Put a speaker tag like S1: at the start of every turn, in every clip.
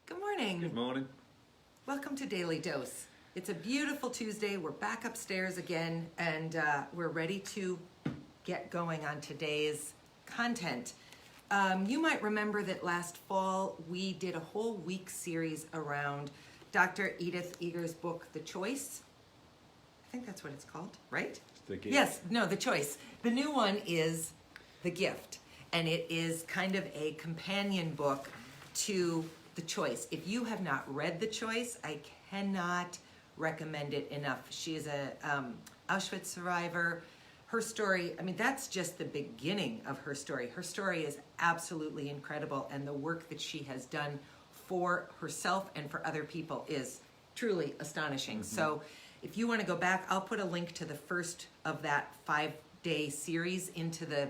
S1: Good morning.
S2: Good morning.
S1: Welcome to Daily Dose. It's a beautiful Tuesday. We're back upstairs again, and we're ready to get going on today's content. You might remember that last fall we did a whole week series around Dr. Edith Egar's book, The Choice. I think that's what it's called, right?
S2: The Gift.
S1: Yes, no, The Choice. The new one is The Gift, and it is kind of a companion book to The Choice. If you have not read The Choice, I cannot recommend it enough. She is a Auschwitz survivor. Her story, I mean, that's just the beginning of her story. Her story is absolutely incredible, and the work that she has done for herself and for other people is truly astonishing. So if you want to go back, I'll put a link to the first of that 5-day series into the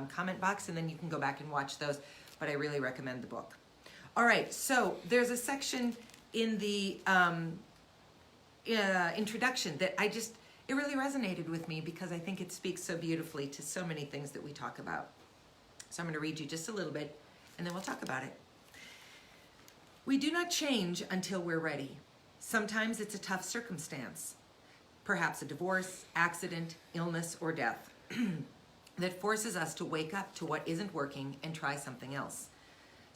S1: comment box, and then you can go back and watch those, but I really recommend the book. All right, so there's a section in the introduction that it really resonated with me because I think it speaks so beautifully to so many things that we talk about. So I'm going to read you just a little bit, and then we'll talk about it. We do not change until we're ready. Sometimes it's a tough circumstance, perhaps a divorce, accident, illness, or death, that forces us to wake up to what isn't working and try something else.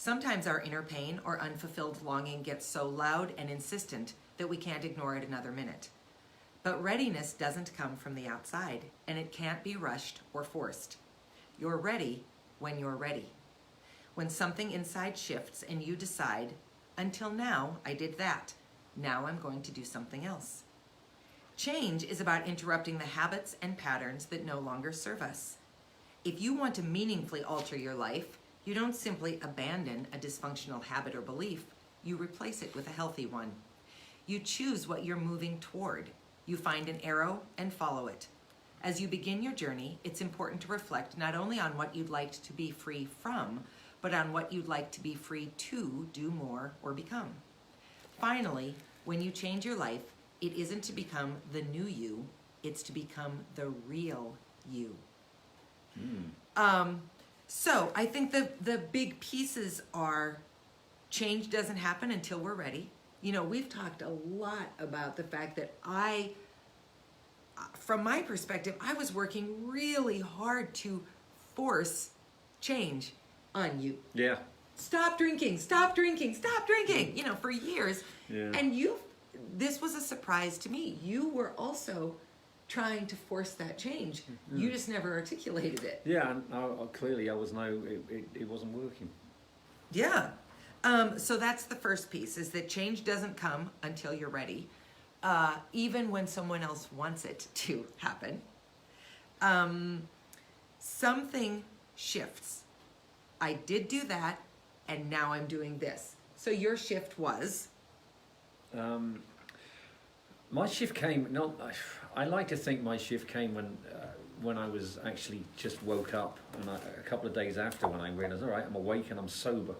S1: Sometimes our inner pain or unfulfilled longing gets so loud and insistent that we can't ignore it another minute. But readiness doesn't come from the outside, and it can't be rushed or forced. You're ready when you're ready. When something inside shifts and you decide, until now I did that, now I'm going to do something else. Change is about interrupting the habits and patterns that no longer serve us. If you want to meaningfully alter your life, you don't simply abandon a dysfunctional habit or belief, you replace it with a healthy one. You choose what you're moving toward. You find an arrow and follow it. As you begin your journey, it's important to reflect not only on what you'd like to be free from, but on what you'd like to be free to do more or become. Finally, when you change your life, it isn't to become the new you, it's to become the real you. So I think the big pieces are change doesn't happen until we're ready. You know, we've talked a lot about the fact that from my perspective, I was working really hard to force change on you.
S2: Yeah.
S1: Stop drinking, stop drinking, stop drinking, you know, for years.
S2: Yeah.
S1: And this was a surprise to me. You were also trying to force that change. You just never articulated it.
S2: Yeah, and clearly it wasn't working.
S1: Yeah. So that's the first piece, is that change doesn't come until you're ready, even when someone else wants it to happen. Something shifts. I did do that, and now I'm doing this. So your shift was?
S2: My shift came, I like to think my shift came when I was actually just woke up, and a couple of days after, when I realised, all right, I'm awake and I'm sober.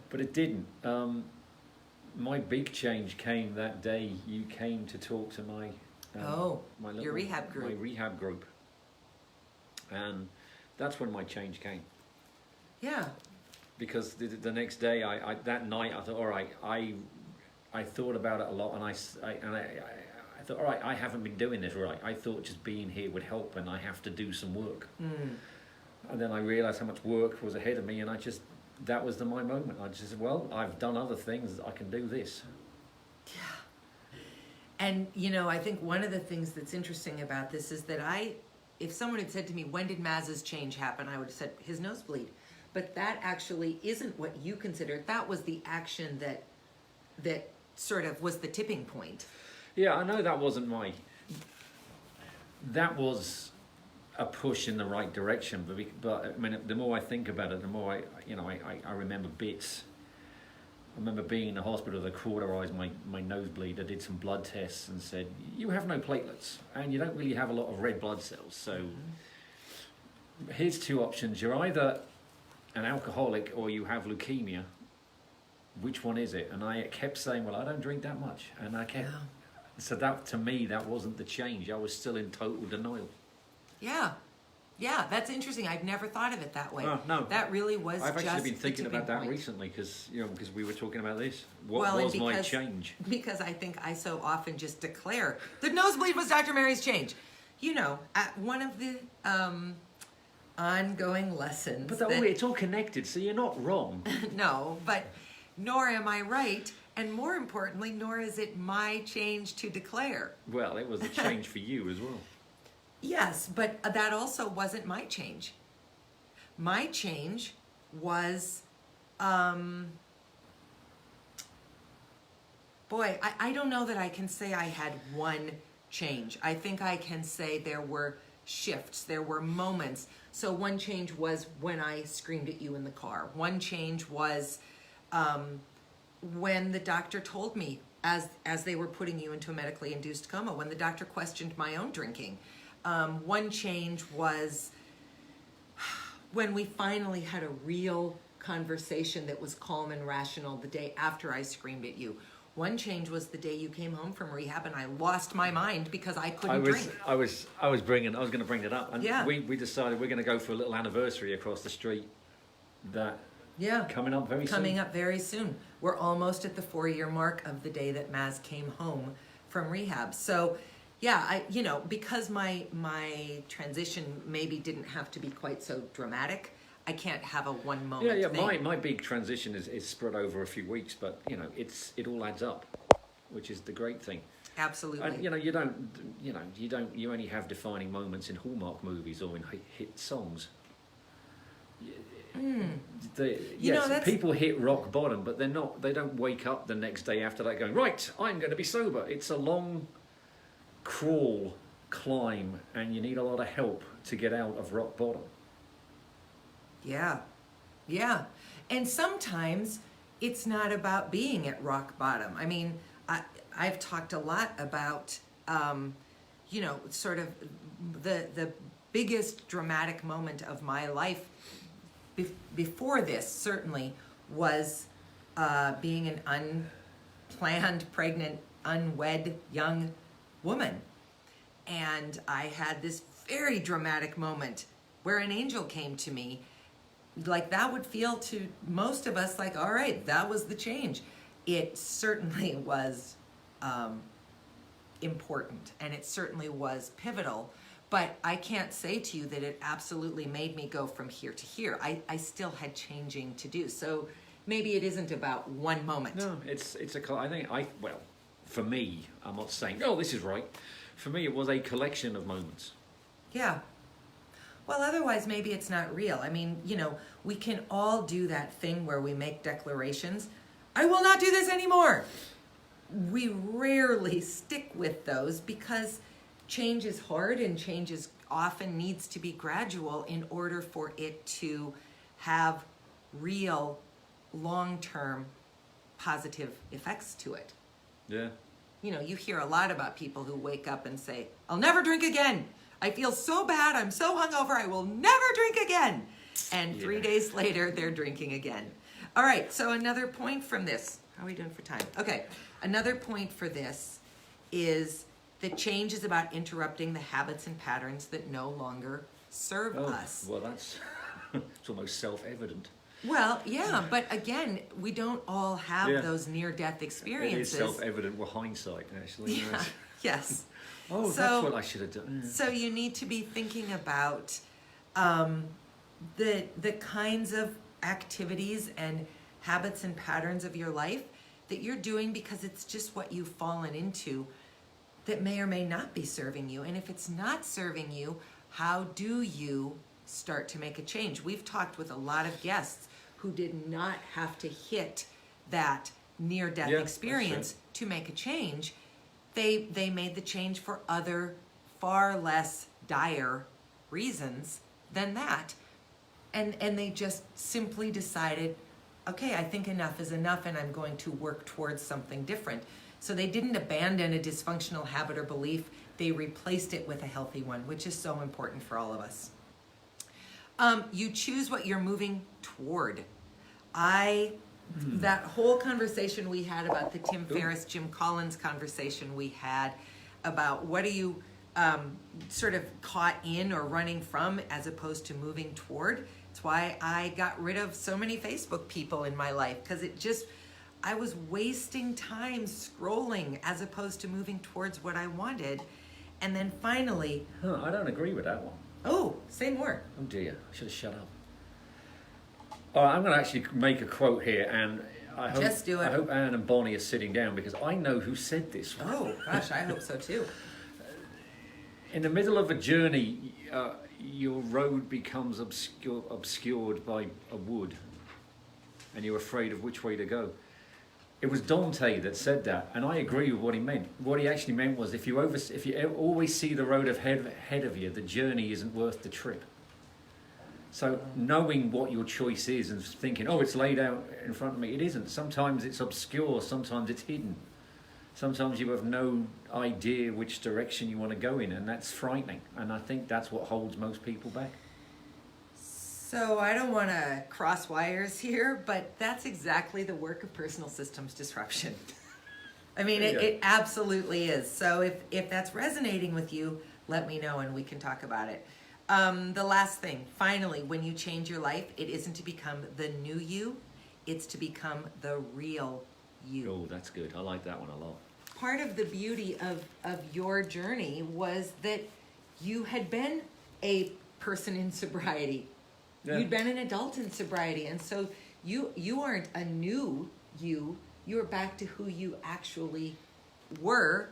S2: But it didn't. My big change came that day you came to talk to my
S1: your rehab group.
S2: My rehab group. And that's when my change came.
S1: Yeah.
S2: Because the next day, that night, I thought, all right, I thought about it a lot, and I thought, all right, I haven't been doing this right. I thought just being here would help, and I have to do some work. And then I realised how much work was ahead of me, and that was my moment. I just said, well, I've done other things, I can do this.
S1: Yeah. And, you know, I think one of the things that's interesting about this is that if someone had said to me, when did Maz's change happen? I would have said, his nosebleed. But that actually isn't what you considered. That was the action that sort of was the tipping point.
S2: Yeah, I know that wasn't that was a push in the right direction, but I mean, the more I think about it, the more I remember bits. I remember being in the hospital, they cauterized my nosebleed. I did some blood tests and said, you have no platelets and you don't really have a lot of red blood cells. So here's two options. You're either an alcoholic or you have leukemia. Which one is it? And I kept saying, well, I don't drink that much. And I kept... Yeah. So that, to me, that wasn't the change. I was still in total denial.
S1: Yeah. Yeah, that's interesting. I've never thought of it that way.
S2: Oh, no.
S1: That really was
S2: I've
S1: just
S2: actually been
S1: the
S2: thinking
S1: tipping
S2: about that
S1: point.
S2: recently because we were talking about this. What
S1: Well, and
S2: was my
S1: because-
S2: change?
S1: Because I think I so often just declare the nosebleed was Dr. Mary's change. You know, one of the ongoing lessons.
S2: But it's all connected, so you're not wrong.
S1: No, but nor am I right, and more importantly, nor is it my change to declare.
S2: Well, it was a change for you as well.
S1: Yes, but that also wasn't my change. My change was, boy, I don't know that I can say I had one change. I think I can say there were shifts, there were moments. So one change was when I screamed at you in the car. One change was when the doctor told me, as they were putting you into a medically induced coma, when the doctor questioned my own drinking. One change was when we finally had a real conversation that was calm and rational the day after I screamed at you. One change was the day you came home from rehab and I lost my mind because I couldn't drink.
S2: I was going to bring it up, and
S1: Yeah.
S2: we decided we're going to go for a little anniversary across the street. That coming up very soon.
S1: Coming up very soon. We're almost at the 4-year mark of the day that Maz came home from rehab. So, yeah, because my transition maybe didn't have to be quite so dramatic. I can't have a one moment
S2: Yeah.
S1: thing.
S2: My big transition is spread over a few weeks, but it all adds up, which is the great thing.
S1: Absolutely.
S2: And you only have defining moments in Hallmark movies or in hit songs. People hit rock bottom, but they don't wake up the next day after that going, right, I'm going to be sober. It's a long climb, and you need a lot of help to get out of rock bottom.
S1: Yeah. And sometimes it's not about being at rock bottom. I mean, I've talked a lot about, sort of the biggest dramatic moment of my life before this, certainly, was being an unplanned, pregnant, unwed young woman. And I had this very dramatic moment where an angel came to me. Like, that would feel to most of us like, all right, that was the change. It certainly was important, and it certainly was pivotal, but I can't say to you that it absolutely made me go from here to here. I still had changing to do. So maybe it isn't about one moment.
S2: No, for me, I'm not saying, oh, this is right. For me, it was a collection of moments.
S1: Yeah. Well, otherwise, maybe it's not real. I mean, we can all do that thing where we make declarations. I will not do this anymore. We rarely stick with those because change is hard and change often needs to be gradual in order for it to have real, long-term positive effects to it.
S2: Yeah.
S1: You hear a lot about people who wake up and say, I'll never drink again. I feel so bad, I'm so hungover, I will never drink again. And 3 days later, they're drinking again. All right, so another point from this. How are we doing for time? Okay, another point for this is that change is about interrupting the habits and patterns that no longer serve us.
S2: Well, that's it's almost self-evident.
S1: Well, yeah, but again, we don't all have those near-death experiences.
S2: It is self-evident with hindsight, actually.
S1: Yeah, yes.
S2: Oh, that's what I should have done.
S1: So you need to be thinking about the kinds of activities and habits and patterns of your life that you're doing because it's just what you've fallen into that may or may not be serving you. And if it's not serving you, how do you start to make a change? We've talked with a lot of guests who did not have to hit that near-death experience to make a change. They made the change for other far less dire reasons than that. And they just simply decided, okay, I think enough is enough and I'm going to work towards something different. So they didn't abandon a dysfunctional habit or belief. They replaced it with a healthy one, which is so important for all of us. You choose what you're moving toward. That whole conversation we had about the Tim Ferriss, Jim Collins conversation we had about what are you sort of caught in or running from as opposed to moving toward. It's why I got rid of so many Facebook people in my life, because I was wasting time scrolling as opposed to moving towards what I wanted. And then finally...
S2: I don't agree with that one.
S1: Oh, say more.
S2: Oh dear, I should have shut up. All right, I'm going to actually make a quote here, and I hope,
S1: Just do it.
S2: I hope Anne and Bonnie are sitting down, because I know who said this.
S1: Oh, gosh, I hope so too.
S2: In the middle of a journey, your road becomes obscured by a wood, and you're afraid of which way to go. It was Dante that said that, and I agree with what he meant. What he actually meant was, if you always see the road ahead of you, the journey isn't worth the trip. So knowing what your choice is and thinking, oh, it's laid out in front of me, it isn't. Sometimes it's obscure, sometimes it's hidden. Sometimes you have no idea which direction you want to go in, and that's frightening. And I think that's what holds most people back.
S1: So I don't want to cross wires here, but that's exactly the work of personal systems disruption. I mean, it absolutely is. So if that's resonating with you, let me know and we can talk about it. The last thing, finally, when you change your life, it isn't to become the new you, it's to become the real you.
S2: Oh, that's good. I like that one a lot.
S1: Part of the beauty of your journey was that you had been a person in sobriety. Yeah. You'd been an adult in sobriety. And so you aren't a new you. You're back to who you actually were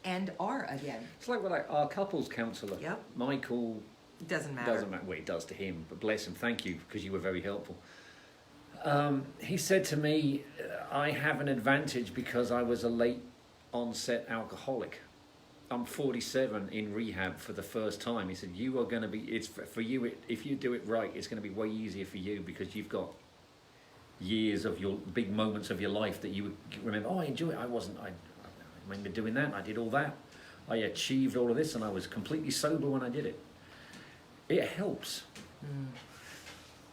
S1: and are again.
S2: It's like what our couples counsellor, Michael...
S1: It doesn't matter.
S2: Doesn't matter. Well, it does to him, but bless him. Thank you, because you were very helpful. He said to me, I have an advantage because I was a late onset alcoholic. I'm 47 in rehab for the first time. He said, you are going to be, it's for you, if you do it right, it's going to be way easier for you because you've got years of your big moments of your life that you would remember, oh, I enjoy it. I remember doing that. I did all that. I achieved all of this and I was completely sober when I did it. It helps.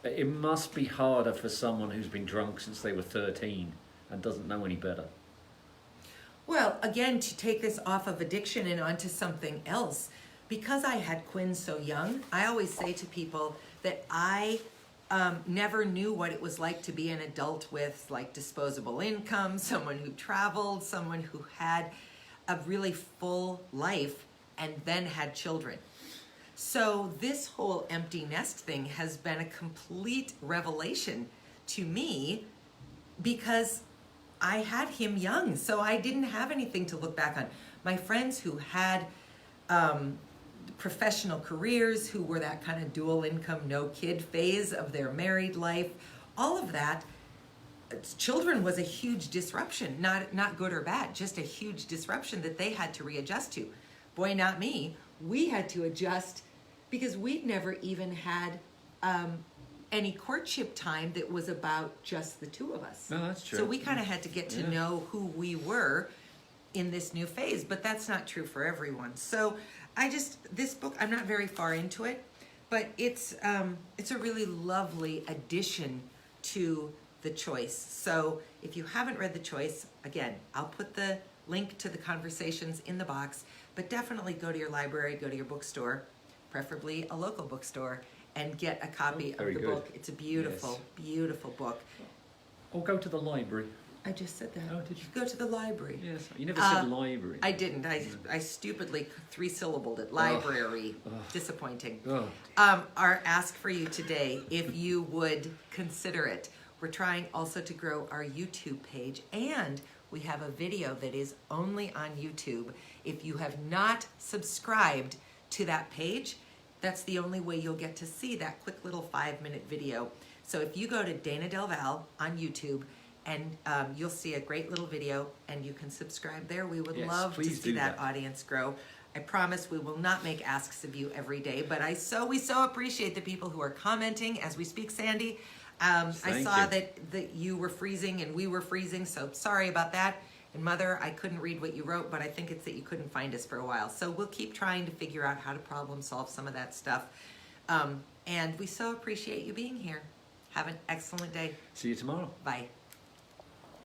S2: It must be harder for someone who's been drunk since they were 13 and doesn't know any better.
S1: Well, again, to take this off of addiction and onto something else, because I had Quinn so young, I always say to people that I never knew what it was like to be an adult with like disposable income, someone who traveled, someone who had a really full life and then had children. So this whole empty nest thing has been a complete revelation to me because I had him young, so I didn't have anything to look back on. My friends who had professional careers, who were that kind of dual income, no kid phase of their married life, all of that, children was a huge disruption, not good or bad, just a huge disruption that they had to readjust to. Boy, not me. We had to adjust because we'd never even had any courtship time that was about just the two of us.
S2: No, that's true.
S1: So we kind of had to get to know who we were in this new phase, but that's not true for everyone. So this book, I'm not very far into it, but it's a really lovely addition to The Choice. So if you haven't read The Choice, again, I'll put the link to the conversations in the box, but definitely go to your library, go to your bookstore, preferably a local bookstore, and get a copy of the book. It's a beautiful, beautiful book.
S2: Or go to the library.
S1: I just said that.
S2: Oh, did you?
S1: Go to the library.
S2: Yes, you never said library.
S1: I didn't. I stupidly three-syllabled it. Library. Disappointing. Our ask for you today, if you would consider it. We're trying also to grow our YouTube page, and we have a video that is only on YouTube. If you have not subscribed to that page, that's the only way you'll get to see that quick little 5-minute video. So if you go to Dana Del Val on YouTube, and you'll see a great little video, and you can subscribe there. We would love to see that audience grow. I promise we will not make asks of you every day, but we so appreciate the people who are commenting as we speak, Sandy. I saw that you were freezing and we were freezing, so sorry about that. And Mother, I couldn't read what you wrote, but I think it's that you couldn't find us for a while. So we'll keep trying to figure out how to problem solve some of that stuff. And we so appreciate you being here. Have an excellent day.
S2: See you tomorrow.
S1: Bye.